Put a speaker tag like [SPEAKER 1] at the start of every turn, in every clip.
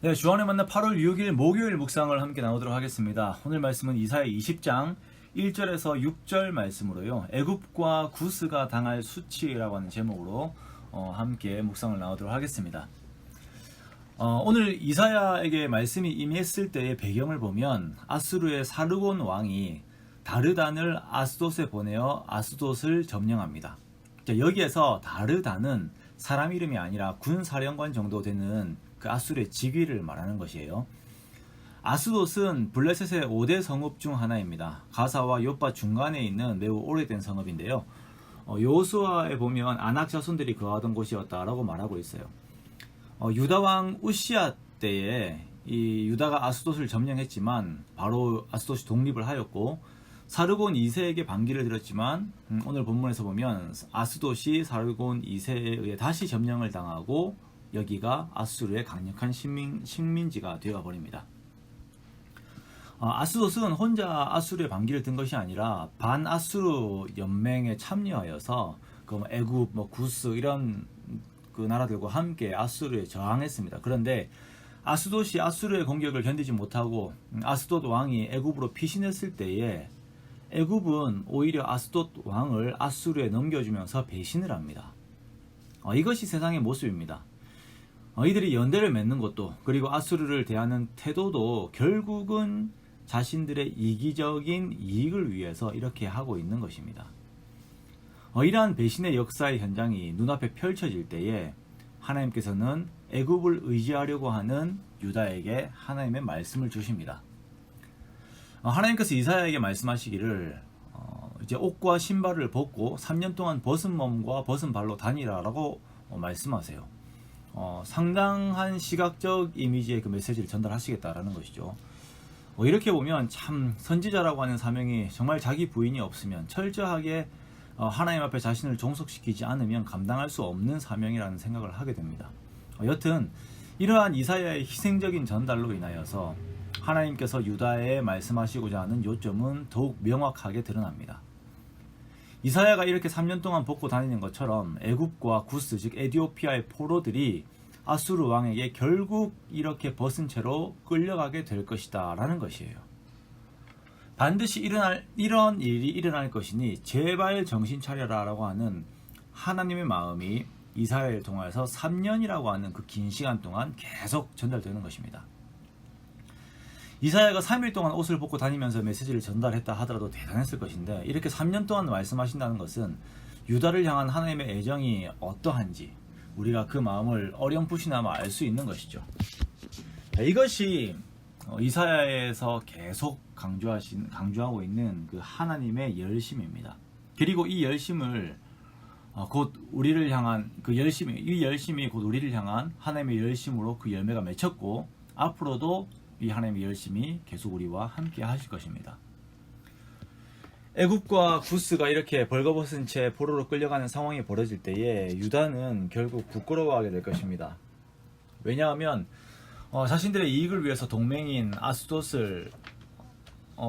[SPEAKER 1] 네, 주안에 만나 8월 6일 목요일 묵상을 함께 나누도록 하겠습니다. 오늘 말씀은 이사야 20장 1절에서 6절 말씀으로요. 애굽과 구스가 당할 수치라고 하는 제목으로 함께 묵상을 나누도록 하겠습니다. 오늘 이사야에게 말씀이 임했을 때의 배경을 보면 아수르의 사르곤 왕이 다르단을 아스돗에 보내어 아스돗을 점령합니다. 여기에서 다르단은 사람 이름이 아니라 군사령관 정도 되는 그 아수르의 직위를 말하는 것이에요. 아스돗은 블레셋의 5대 성읍 중 하나입니다. 가사와 요파 중간에 있는 매우 오래된 성읍인데요. 여호수아에 보면 아낙 자손들이 거하던 곳이었다라고 말하고 있어요. 유다 왕 우시아 때에 이 유다가 아스돗을 점령했지만 바로 아스돗이 독립을 하였고 사르곤 2세에게 반기를 들었지만 오늘 본문에서 보면 아스돗이 사르곤 2세에 의해 다시 점령을 당하고 여기가 아수르의 강력한 식민지가 되어버립니다. 아스돗은 혼자 아수르의 반기를 든 것이 아니라 반아수르 연맹에 참여하여서 애굽, 구스 이런 그 나라들과 함께 아수르에 저항했습니다. 그런데 아스돗이 아수르의 공격을 견디지 못하고 아스돗 왕이 애굽으로 피신했을 때에 애굽은 오히려 아스돗 왕을 아수르에 넘겨주면서 배신을 합니다. 이것이 세상의 모습입니다. 이들이 연대를 맺는 것도 그리고 아수르를 대하는 태도도 결국은 자신들의 이기적인 이익을 위해서 이렇게 하고 있는 것입니다. 이러한 배신의 역사의 현장이 눈앞에 펼쳐질 때에 하나님께서는 애굽을 의지하려고 하는 유다에게 하나님의 말씀을 주십니다. 하나님께서 이사야에게 말씀하시기를 이제 옷과 신발을 벗고 3년 동안 벗은 몸과 벗은 발로 다니라라고 말씀하세요. 상당한 시각적 이미지의 그 메시지를 전달하시겠다라는 것이죠. 이렇게 보면 참 선지자라고 하는 사명이 정말 자기 부인이 없으면 철저하게 하나님 앞에 자신을 종속시키지 않으면 감당할 수 없는 사명이라는 생각을 하게 됩니다. 여튼 이러한 이사야의 희생적인 전달로 인하여서 하나님께서 유다에 말씀하시고자 하는 요점은 더욱 명확하게 드러납니다. 이사야가 이렇게 3년 동안 벗고 다니는 것처럼 애굽과 구스 즉 에티오피아의 포로들이 아수르 왕에게 결국 이렇게 벗은 채로 끌려가게 될 것이다 라는 것이에요. 반드시 이런 일이 일어날 것이니 제발 정신 차려라 라고 하는 하나님의 마음이 이사야를 통해서 3년이라고 하는 그 긴 시간 동안 계속 전달되는 것입니다. 이사야가 3일 동안 옷을 벗고 다니면서 메시지를 전달했다 하더라도 대단했을 것인데 이렇게 3년 동안 말씀하신다는 것은 유다를 향한 하나님의 애정이 어떠한지 우리가 그 마음을 어렴풋이나마 알 수 있는 것이죠. 이것이 이사야에서 계속 강조하고 있는 그 하나님의 열심입니다. 그리고 이 열심을 곧 우리를 향한 이 열심이 곧 우리를 향한 하나님의 열심으로 그 열매가 맺혔고 앞으로도 이 하나님의 열심이 계속 우리와 함께 하실 것입니다. 애굽과 구스가 이렇게 벌거벗은 채 포로로 끌려가는 상황이 벌어질 때에 유다는 결국 부끄러워하게 될 것입니다. 왜냐하면 자신들의 이익을 위해서 동맹인 아스돗을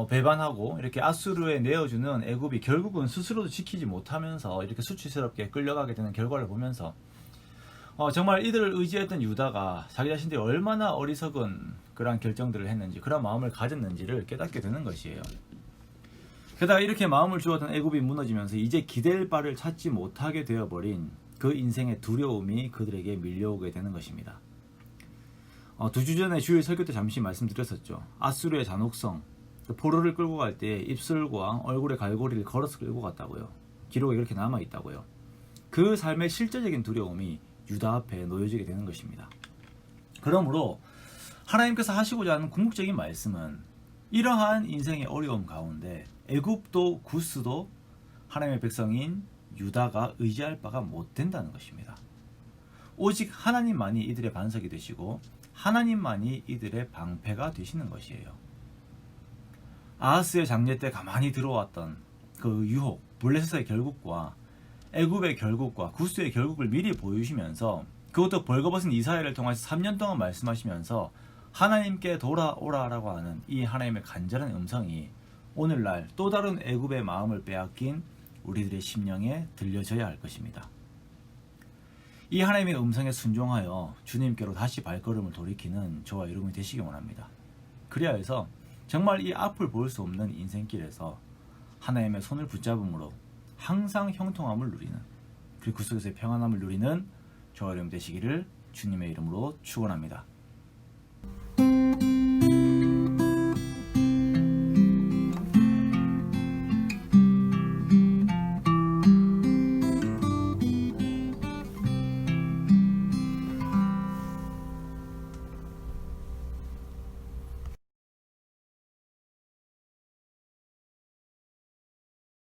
[SPEAKER 1] 배반하고 이렇게 아수르에 내어주는 애굽이 결국은 스스로도 지키지 못하면서 이렇게 수치스럽게 끌려가게 되는 결과를 보면서 정말 이들을 의지했던 유다가 자기 자신들이 얼마나 어리석은 그러한 결정들을 했는지 그런 마음을 가졌는지를 깨닫게 되는 것이에요. 게다가 이렇게 마음을 주었던 애굽이 무너지면서 이제 기댈 바를 찾지 못하게 되어버린 그 인생의 두려움이 그들에게 밀려오게 되는 것입니다. 2주 전에 주일 설교 때 잠시 말씀드렸었죠. 아수르의 잔혹성, 포로를 끌고 갈 때 입술과 얼굴의 갈고리를 걸어서 끌고 갔다고요. 기록에 그렇게 남아있다고요. 그 삶의 실제적인 두려움이 유다 앞에 놓여지게 되는 것입니다. 그러므로 하나님께서 하시고자 하는 궁극적인 말씀은 이러한 인생의 어려움 가운데 애굽도 구스도 하나님의 백성인 유다가 의지할 바가 못 된다는 것입니다. 오직 하나님만이 이들의 반석이 되시고 하나님만이 이들의 방패가 되시는 것이에요. 아하스의 장례 때 가만히 들어왔던 그 유혹, 블레셋의 결국과 애굽의 결국과 구스의 결국을 미리 보여주시면서 그것도 벌거벗은 이사야를 통해서 3년 동안 말씀하시면서 하나님께 돌아오라라고 하는 이 하나님의 간절한 음성이 오늘날 또 다른 애굽의 마음을 빼앗긴 우리들의 심령에 들려져야 할 것입니다. 이 하나님의 음성에 순종하여 주님께로 다시 발걸음을 돌이키는 저와 여러분이 되시기 원합니다. 그리하여 해서 정말 이 앞을 볼 수 없는 인생길에서 하나님의 손을 붙잡음으로 항상 형통함을 누리는, 그리고 그 속에서의 평안함을 누리는 저와 여러분 되시기를 주님의 이름으로 축원합니다.